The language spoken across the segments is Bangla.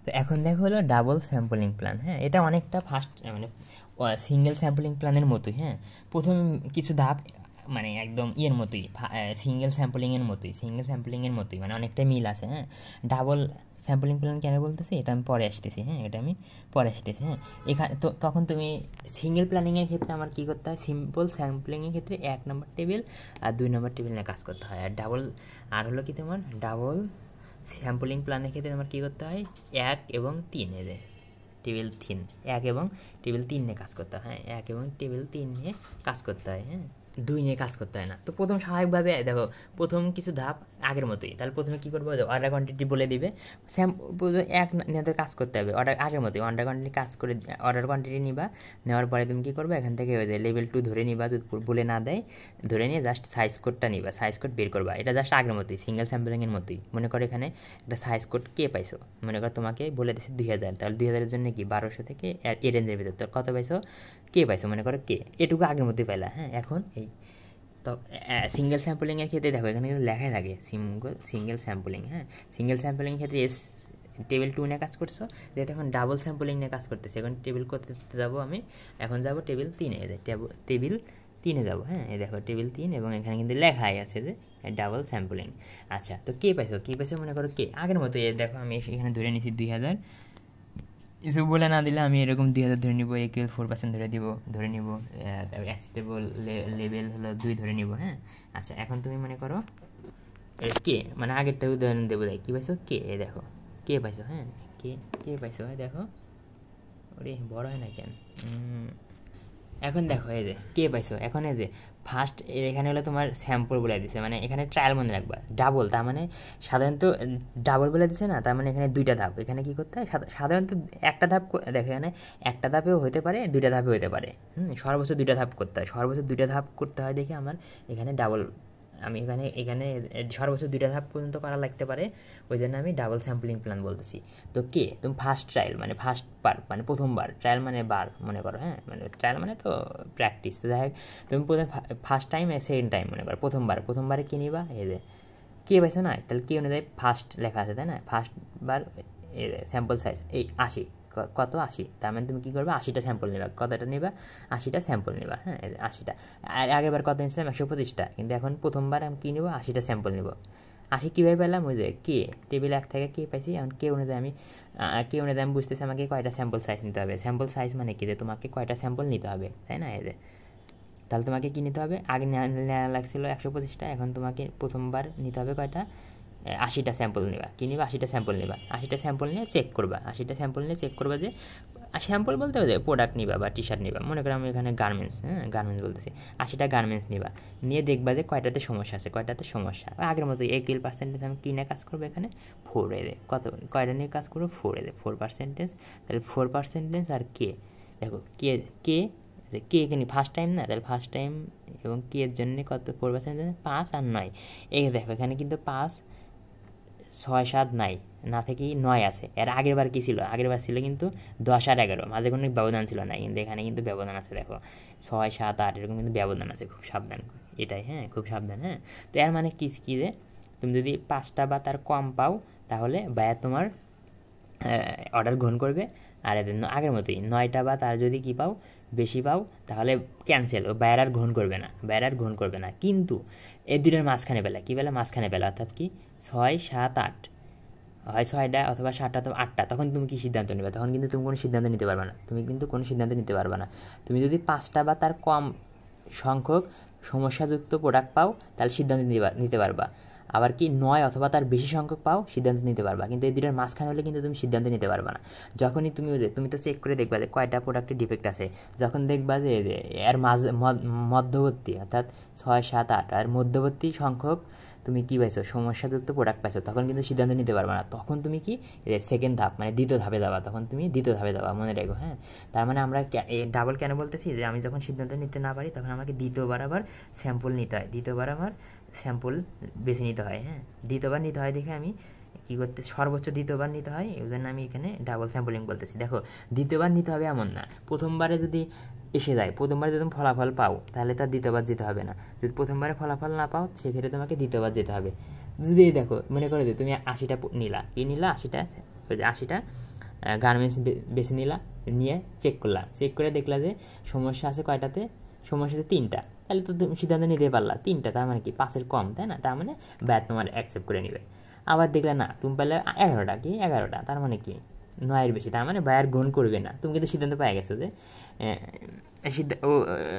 তো এখন দেখো হলো ডাবল স্যাম্পলিং প্ল্যান। হ্যাঁ, এটা অনেকটা ফাস্ট মানে সিঙ্গেল স্যাম্পলিং প্ল্যানের মতোই। হ্যাঁ, প্রথম কিছু ধাপ মানে একদম ইয়ের মতোই, সিঙ্গেল স্যাম্পলিংয়ের মতোই, মানে অনেকটা মিল আছে। হ্যাঁ, ডাবল স্যাম্পলিং প্ল্যান কেন বলতেছি এটা আমি পরে আসতেছি। হ্যাঁ, এটা আমি পরে আসতেছি। হ্যাঁ, এখানে তো তখন তুমি সিঙ্গেল প্ল্যানিংয়ের ক্ষেত্রে আমার কী করতে হয়, সিম্পল স্যাম্পলিংয়ের ক্ষেত্রে 1 নম্বর টেবিল আর 2 নম্বর টেবিল নিয়ে কাজ করতে হয়। আর হলো কি তোমার ডাবল স্যাম্পলিং প্ল্যানের ক্ষেত্রে তোমার কী করতে হয়, 1 এবং 3 এদের টেবিল 3, 1 এবং টেবিল 3 নিয়ে কাজ করতে হয়। 1 এবং টেবিল 3 নিয়ে কাজ করতে হয়। হ্যাঁ, 2 নিয়ে কাজ করতে হয় না। তো প্রথম স্বাভাবিকভাবে দেখো প্রথম কিছু ধাপ আগের মতোই। তাহলে প্রথমে কী করবো, অর্ডার কোয়ান্টিটি বলে দিবে। এক নিয়ে কাজ করতে হবে অর্ডার আগের মতোই। অর্ডার কোয়ান্টিটি কাজ করে অর্ডার কোয়ান্টিটি নিবা, নেওয়ার পরে তুমি কী করবে, এখান থেকে ওই যে লেভেল 2 ধরে নিবা, যদি বলে না দেয় ধরে নিয়ে জাস্ট সাইজ কোডটা নিবা, সাইজ কোড বের করবা। এটা জাস্ট আগের মতোই, সিঙ্গেল স্যাম্পলিংয়ের মতোই। মনে করো এখানে একটা সাইজ কোড কে পাইছো, মনে করো তোমাকে বলে দিচ্ছে 2000, তাহলে 2000-এর জন্য কি 1200 থেকে এই রেঞ্জের ভিতর তোর কত পাইছো, কে পাইছো, মনে করো কে, এটুকু আগের মতোই পাইলা। হ্যাঁ, এখন এই তো সিঙ্গেল স্যাম্পলিংয়ের ক্ষেত্রে দেখো এখানে কিন্তু লেখাই থাকে সিঙ্গেল স্যাম্পলিং। হ্যাঁ, সিঙ্গেল স্যাম্পলিংয়ের ক্ষেত্রে টেবিল 2 নিয়ে কাজ করছো, যেহেতু এখন ডাবল স্যাম্পলিং নিয়ে কাজ করতেছে, এখন টেবিল করতে যাবো আমি, এখন যাবো টেবিল 3-এ, টেবিল 3-এ যাবো। হ্যাঁ, এই দেখো টেবিল 3 এবং এখানে কিন্তু লেখাই আছে যে ডাবল স্যাম্পলিং। আচ্ছা, তো কে পাইছো মনে করো কে আগের মতো। দেখো আমি এখানে ধরে নিচ্ছি 2000, কিছু বলে না দিলে আমি এরকম 2000 ধরে নিব, একুয়াল 4% ধরে নিব, তারপরে অ্যাকসেপ্টেবল লেভেল হলো 2 ধরে নিব। হ্যাঁ, আচ্ছা এখন তুমি মনে করো কে মানে আগেরটা উদাহরণ দেবো, দেখ কী পাইছো, কে, এ দেখো কে পাইছো। হ্যাঁ, কে পাইছো, হ্যাঁ দেখো, ওরে বড় হয় না কেন। এখন দেখো এই যে কে পাইছো, এখন এই যে ফার্স্ট এখানে হলো তোমার স্যাম্পল বলে দিছে, মানে এখানে ট্রায়াল মনে রাখবা ডাবল, তার মানে সাধারণত ডাবল বলে দিছে না, তার মানে এখানে 2টা ধাপ। এখানে কি করতে হয়, সাধারণত একটা ধাপ দেখো এখানে একটা ধাপেও হতে পারে, 2টা ধাপেও হতে পারে। সর্বোচ্চ 2টা ধাপ করতে হয়, সর্বোচ্চ 2টা ধাপ করতে হয় দেখে আমার এখানে ডাবল, আমি এখানে সর্বোচ্চ 2টা ধাপ পর্যন্ত করা লাগতে পারে, ওই জন্য আমি ডাবল স্যাম্পলিং প্ল্যান বলতেছি। তো কে তুমি ফার্স্ট ট্রায়াল মানে ফার্স্ট বার মানে প্রথমবার, ট্রায়াল মানে বার মনে করো। হ্যাঁ, মানে ট্রায়াল মানে তো প্র্যাকটিস। তো যাই হোক তুমি প্রথমে ফার্স্ট টাইম সেকেন্ড টাইম মনে করো, প্রথমবারে কী নিবা, এই যে কে পাইছো না, তাহলে কে অনুযায়ী ফার্স্ট লেখা আছে তাই না, ফার্স্ট বার স্যাম্পল সাইজ এই 80, কত 80, তার মানে তুমি কী করবে 80টা স্যাম্পল নেবা, কতটা নেবা 80টা স্যাম্পল নেবা। হ্যাঁ, 80টা। আর আগেরবার কত নিয়েছিলাম 125টা, কিন্তু এখন প্রথমবার আমি কী নেবো 80টা স্যাম্পল নেবো। 80 কীভাবে পেলাম, ওই যে কে টেবিল 1 থেকে কে পাইছি, এখন কে অনুযায়ী আমি বুঝতেছি আমাকে কয়টা স্যাম্পল সাইজ নিতে হবে। স্যাম্পল সাইজ মানে কি, যে তোমাকে কয়টা স্যাম্পল নিতে হবে তাই না। এই যে তাহলে তোমাকে কী নিতে হবে, আগে নেওয়া লাগছিলো 125টা, এখন তোমাকে প্রথমবার নিতে হবে কয়টা, 80টা স্যাম্পল নেবা। কী নিবা 80টা স্যাম্পল নেবা, 80টা স্যাম্পল নিয়ে চেক করবা, 80টা স্যাম্পল নিয়ে চেক করবা যে স্যাম্পল বলতে হবে যে প্রোডাক্ট নিবা বা টি শার্ট নিবা, মনে করো আমি এখানে গার্মেন্টস, হ্যাঁ গার্মেন্টস বলতেছি, 80টা গার্মেন্টস নিবা, নিয়ে দেখবা যে কয়টাতে সমস্যা আছে, আগের মতো একুয়াল পার্সেন্টেজ আমি কী নিয়ে কাজ করবো এখানে 4 এদের, কত কয়টা নিয়ে কাজ করবো 4 এদের 4%, তাহলে 4% আর কে, দেখো কে এখানে ফার্স্ট টাইম না, তাহলে ফার্স্ট টাইম এবং কে এর জন্য কত 4%, 5 আর 9। এই দেখো এখানে কিন্তু 5 6 7 নাই, না থেকেই 9 আছে। এর আগের বার কী ছিল, আগের বার ছিল কিন্তু 10 আর 11, মাঝে কোনো ব্যবধান ছিল না, কিন্তু এখানে কিন্তু ব্যবধান আছে। দেখো 6 7 8 এরকম কিন্তু ব্যবধান আছে, খুব সাবধান এটাই। হ্যাঁ, খুব সাবধান। হ্যাঁ, তো এর মানে কী যে তুমি যদি 5টা বা তার কম পাও তাহলে বায়া তোমার অর্ডার গ্রহণ করবে, আর এদের আগের মতোই 9টা বা তার যদি কী পাও বেশি পাও তাহলে ক্যান্সেল, ও বায়ার আর গ্রহণ করবে না। কিন্তু এই দুটোর মাঝখানে বেলা কী বেলা, মাঝখানে বেলা অর্থাৎ কি 6 7 8, হয় 6টা অথবা 7টা অথবা 8টা, তখন তুমি কি সিদ্ধান্ত নেবে, তখন কিন্তু তুমি কোনো সিদ্ধান্ত নিতে পারবে না। তুমি যদি 5টা বা তার কম সংখ্যক সমস্যাযুক্ত প্রোডাক্ট পাও তাহলে সিদ্ধান্ত নিতে পারবা, আবার কি 9 অথবা তার বেশি সংখ্যক পাও সিদ্ধান্ত নিতে পারবা, কিন্তু এই দুটোর মাঝখানে হলে কিন্তু তুমি সিদ্ধান্ত নিতে পারবা না। যখনই তুমি তো চেক করে দেখবা যে কয়টা প্রোডাক্টে ডিফেক্ট আছে, যখন দেখবা যে এর মধ্যবর্তী অর্থাৎ 6 7 8 আর মধ্যবর্তী সংখ্যক তুমি কী পাইছো সমস্যাযুক্ত প্রোডাক্ট পাইছো, তখন কিন্তু সিদ্ধান্ত নিতে পারবে না। তখন তুমি কি সেকেন্ড ধাপ মানে দ্বিতীয় ধাপে যাবা, মনে রেখো। হ্যাঁ, তার মানে আমরা ডাবল কেন বলতেছি, যে আমি যখন সিদ্ধান্ত নিতে না পারি তখন আমাকে দ্বিতীয়বার আবার স্যাম্পল নিতে হয়, স্যাম্পল বেছে নিতে হয়। হ্যাঁ, দ্বিতীয়বার নিতে হয় দেখে আমি কী করতে, সর্বোচ্চ দ্বিতীয়বার নিতে হয়, এই জন্য আমি এখানে ডাবল স্যাম্পলিং বলতেছি। দেখো দ্বিতীয়বার নিতে হবে এমন না, প্রথমবারে যদি এসে যায়, প্রথমবারে যদি তুমি ফলাফল পাও তাহলে তার দ্বিতীয়বার যেতে হবে না, যদি প্রথমবারে ফলাফল না পাও সেক্ষেত্রে তোমাকে দ্বিতীয়বার যেতে হবে। যদি দেখো মনে করো যে তুমি 80টা নিলা 80টা গার্মেন্টস বেছে নিলা, নিয়ে চেক করলা, চেক করে দেখলা যে সমস্যা আছে কয়টাতে, সমস্যা আছে 3টা, তাহলে তো তুমি সিদ্ধান্ত নিতে পারলা 3টা, তার মানে কি 5-এর কম, তাই না? তার মানে বায়ার তোমার অ্যাকসেপ্ট করে নিবে। আবার দেখলে না তুমি পারলে 11টা, কি 11টা, তার মানে কি 9-এর বেশি, তার মানে বায়ার গ্রহণ করবে না। তুমি কিন্তু সিদ্ধান্ত পেয়ে গেছো যে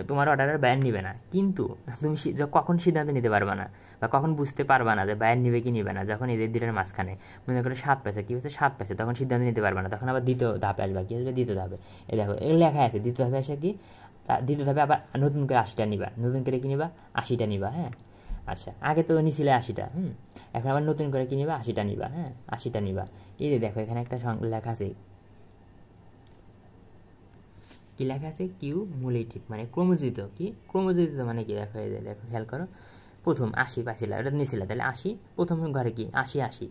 তোমার অর্ডারের বায়ার নিবে না। কিন্তু তুমি কখন সিদ্ধান্ত নিতে পারবা না বা কখন বুঝতে পারবা না যে বায়ার নিবে কি নিবে না, যখন এদের দুটোর মাঝখানে মনে করো 7 পয়সা, কী হচ্ছে 7 পয়সা, তখন সিদ্ধান্ত নিতে পারবা না। তখন আবার দ্বিতীয় ধাপে আসবা, কী আসবে দ্বিতীয় ধাপে, এই দেখো এগুলো লেখা আছে। দ্বিতীয় ধাপে আসে কি, দ্বিতীয় ধাপে আবার নতুন করে 80টা নিবা, নতুন করে কি নিবা 80টা নিবা। হ্যাঁ, আচ্ছা, আগে তো নিছিলে 80টা, এখন আবার নতুন করে কি নিবা 80টা নিবা। হ্যাঁ, 80টা নিবা। এই যে দেখো এখানে একটা লেখা আছে, কি লেখা আছে, কিউমুলেটিভ মানে ক্রমযোজিত। কি ক্রমযোজিত মানে কি, দেখো এই যে দেখো খেয়াল করো, প্রথম 80 পাইছিল, ওটা নিয়েছিল, তাহলে 80 প্রথম ঘরে কি 80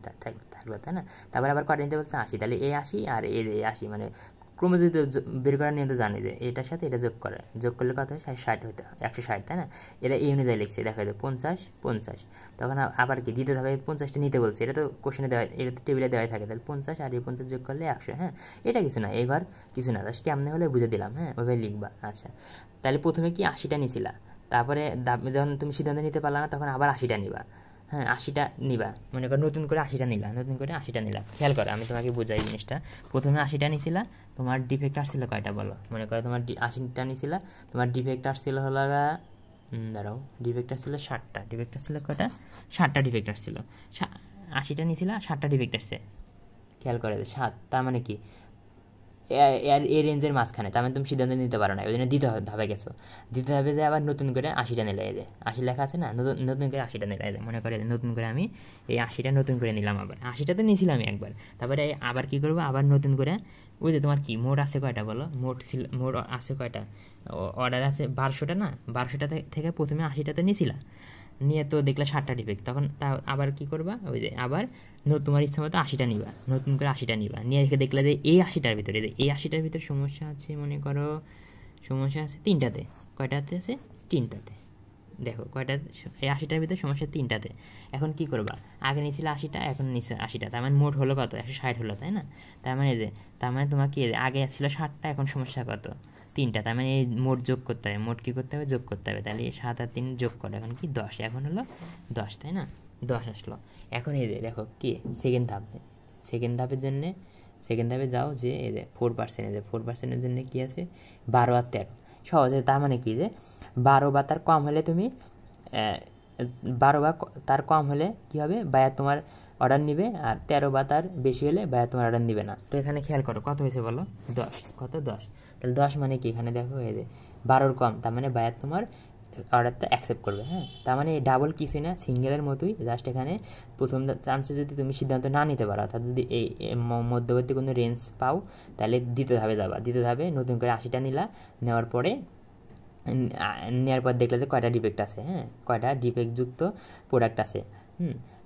থাকলো, তাই না? তারপরে আবার কটা নিতে বলছে 80, তাহলে এই 80 আর এই 80 মানে ক্রমযোজিত বের করার নিয়ম তো জানি যে এটার সাথে এটা যোগ করলে কত হয় 60 হতে 160, তাই না? এটা এই অনুযায়ী লিখছে, দেখা যায় 50, তখন আবার কি দ্বিতীয় ধাপে 50টা নিতে বলছে, এটা তো কোশ্চেনে দেওয়া, এটা তো টেবিলে দেওয়াই থাকে, তাহলে 50 আর এই 50 যোগ করলে 100। হ্যাঁ, এটা কিছু না, এবার কিছু না, জাস্ট কেমনে হলে বুঝে দিলাম। হ্যাঁ, ওইভাবে লিখবা। আচ্ছা, তাহলে প্রথমে কি 80টা নিছিলা, তারপরে যখন তুমি সিদ্ধান্ত নিতে পারলা না তখন আবার 80টা নিবা। হ্যাঁ, 80টা নিবা, মনে করো নতুন করে 80টা নিলা, নতুন করে 80টা নিলা। খেয়াল করো, আমি তোমাকে বোঝাই জিনিসটা। প্রথমে 80টা নিছিলা, তোমার ডিফেক্ট আসছিল কয়টা বলো? মনে করো তোমার 80টা নিছিলা, তোমার ডিফেক্ট আসছিল হলো দাঁড়াও, ডিফেক্ট আসছিল 60টা, ডিফেক্ট আসছিল কয়টা 60টা ডিফেক্ট আসছিল। 80টা নিছিলা, 60টা ডিফেক্ট আসছে। খেয়াল করে 7, তার মানে কি এই রেঞ্জের মাঝখানে, তার মানে তুমি সিদ্ধান্ত নিতে পারো না, ওই জন্য দ্বিতীয় ধাপে গেছো। দ্বিতীয় ধাপে যে আবার নতুন করে 80টা নিলে, এই যে 80 লেখা আছে না, নতুন করে 80টা নিলে, এই যে মনে করে নতুন করে আমি এই 80টা নতুন করে নিলাম। আবার 80টা তো নিয়েছিলাম আমি একবার, তারপরে আবার কি করবো, আবার নতুন করে ওই যে তোমার কি মোট আছে কয়টা বলো, মোট আছে কয়টা, অর্ডার আছে 1200টা না, 1200টা থেকে প্রথমে 80টা তো নিয়েছিলাম, নিয়ে তো দেখলে 60টা ডিফেক্ট, তখন তা আবার কি করবা, ওই যে আবার তোমার ইচ্ছা মতো 80টা নিবা, নতুন করে 80টা নিবা, নিয়ে রেখে দেখলে যে এই 80টার ভিতরে, এই 80টার ভিতরে সমস্যা আছে, মনে করো সমস্যা আছে 3টাতে, কয়টাতে আছে 3টাতে, দেখো কয়টা, এই 80টার ভিতরে সমস্যা 3টাতে। এখন কি করবা, আগে নিয়েছিল 80টা, এখন নিচ্ছে 80টা, তার মানে মোট হলো কত 160 হলো, তাই না? তার মানে যে তার মানে তোমার কি আগে ছিল 60টা, এখন সমস্যা কত 3টা, তার মানে এই মোট যোগ করতে হবে, মোট কী করতে হবে, যোগ করতে হবে। তাহলে 7 আর 3 যোগ করো, এখন কি 10, এখন হলো 10, তাই না? 10 আসলো। এখন এই যে দেখো কি সেকেন্ড ধাপের জন্যে, সেকেন্ড ধাপে যাও, যে এই যে 4%, এই যে 4%-এর জন্য কী আছে 12 আর 13, সহজে। তার মানে কি যে 12 বা তার কম হলে তুমি 12 বা তার কম হলে কী হবে, বায়ার তোমার অর্ডার নিবে, আর 13 বা তার বেশি হলে বায়ার তোমার অর্ডার নিবে না। তো এখানে খেয়াল করো কত হয়েছে বলো, 10, কত 10, তাহলে 10 মানে কি, এখানে দেখো এই যে 12-র কম, তার মানে বায়ার তোমার অর্ডারটা অ্যাকসেপ্ট করবে। হ্যাঁ, তার মানে ডাবল কিছুই না, সিঙ্গেলের মতোই, জাস্ট এখানে প্রথম চান্সে যদি তুমি সিদ্ধান্ত না নিতে পারো, অর্থাৎ যদি এই মধ্যবর্তী কোনো রেঞ্জ পাও, তাহলে দ্বিতীয় ধাপে যাবা। দ্বিতীয় ধাপে নতুন করে 80টা নিলা, নেওয়ার পরে নেওয়ার পর দেখলে যে কয়টা ডিফেক্ট আছে। হ্যাঁ, কয়টা ডিফেক্টযুক্ত প্রোডাক্ট আছে,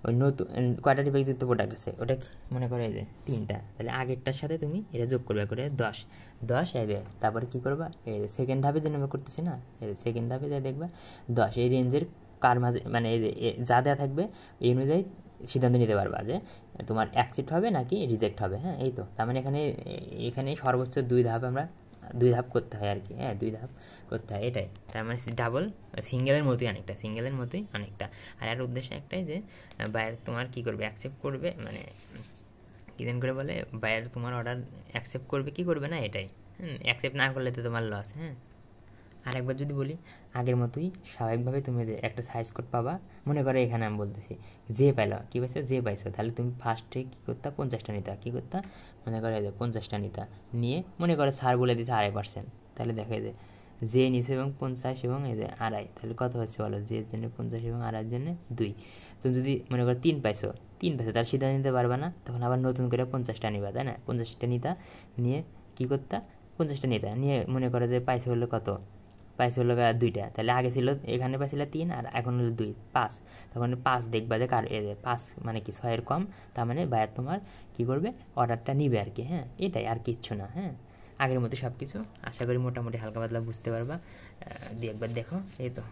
ওই নতুন কয়টা ডিফেক্টযুক্ত প্রোডাক্ট আছে, ওটা মনে করে যে 3টা, তাহলে আগেরটার সাথে তুমি এটা যোগ করবে করে 10 এই যে, তারপরে কী করবা, এই যে সেকেন্ড ধাপে জন্য আমরা করতেছি না, এই যে সেকেন্ড ধাপে যা দেখবা 10, এই রেঞ্জের কার মাঝে মানে এই যে যা দেওয়া থাকবে এই অনুযায়ী সিদ্ধান্ত নিতে পারবা যে তোমার অ্যাকসেপ্ট হবে নাকি রিজেক্ট হবে। হ্যাঁ, এই তো, তার মানে এখানে সর্বোচ্চ 2 ধাপ আমরা 2 ধাপ করতে হয় আর কি। হ্যাঁ, 2 ধাপ করতে হয়, এটাই। তার মানে ডাবল সিঙ্গেলের মতোই অনেকটা। আর এর উদ্দেশ্য একটাই যে বায়ার তোমার কী করবে, অ্যাকসেপ্ট করবে, মানে কী দিন করে বলে, বায়ার তোমার অর্ডার অ্যাকসেপ্ট করবে কি করবে না, এটাই। অ্যাকসেপ্ট না করলে তো তোমার লস। হ্যাঁ, আর একবার যদি বলি, আগের মতোই স্বাভাবিকভাবে তুমি যে একটা সাইজ কোড পাবা, মনে করো এখানে আমি বলতেছি যে পাইলো, কী পাইছো, যে পাইছো, তাহলে তুমি ফার্স্টে কী করতা, 50টা নিতা, কী করতা, মনে করো যে 50টা নিতা, নিয়ে মনে করো স্যার বলে দিচ্ছে 2.5%, তাহলে দেখো যে নিচে এবং 50 এবং এই যে 2.5, তাহলে কত হচ্ছে বলো, যের জন্য 50 এবং 2.5-এর জন্য 2। তুমি যদি মনে করো 3 পাইছো, তাহলে সিদ্ধান্ত নিতে পারবে না, তখন আবার নতুন করে 50টা নিবা, তাই না? 50টা নিতা, নিয়ে কী করতা, 50টা নিতা, নিয়ে মনে করো যে পাইছে হলো কত, পাইছে হলো 2টা, তাহলে আগে ছিল এখানে পাইছিল 3 আর এখন হলো 2, 5, তখন 5 দেখবা যে 5 মানে কি 6-এর কম, তার মানে বায়ার তোমার কী করবে, অর্ডারটা নিবে আর কি। হ্যাঁ, এটাই, আর কিচ্ছু না। হ্যাঁ, আগের মতো সব কিছু, আশা করি মোটামুটি হালকা পাতলা বুঝতে পারবা, দিয়ে একবার দেখো, এই তো।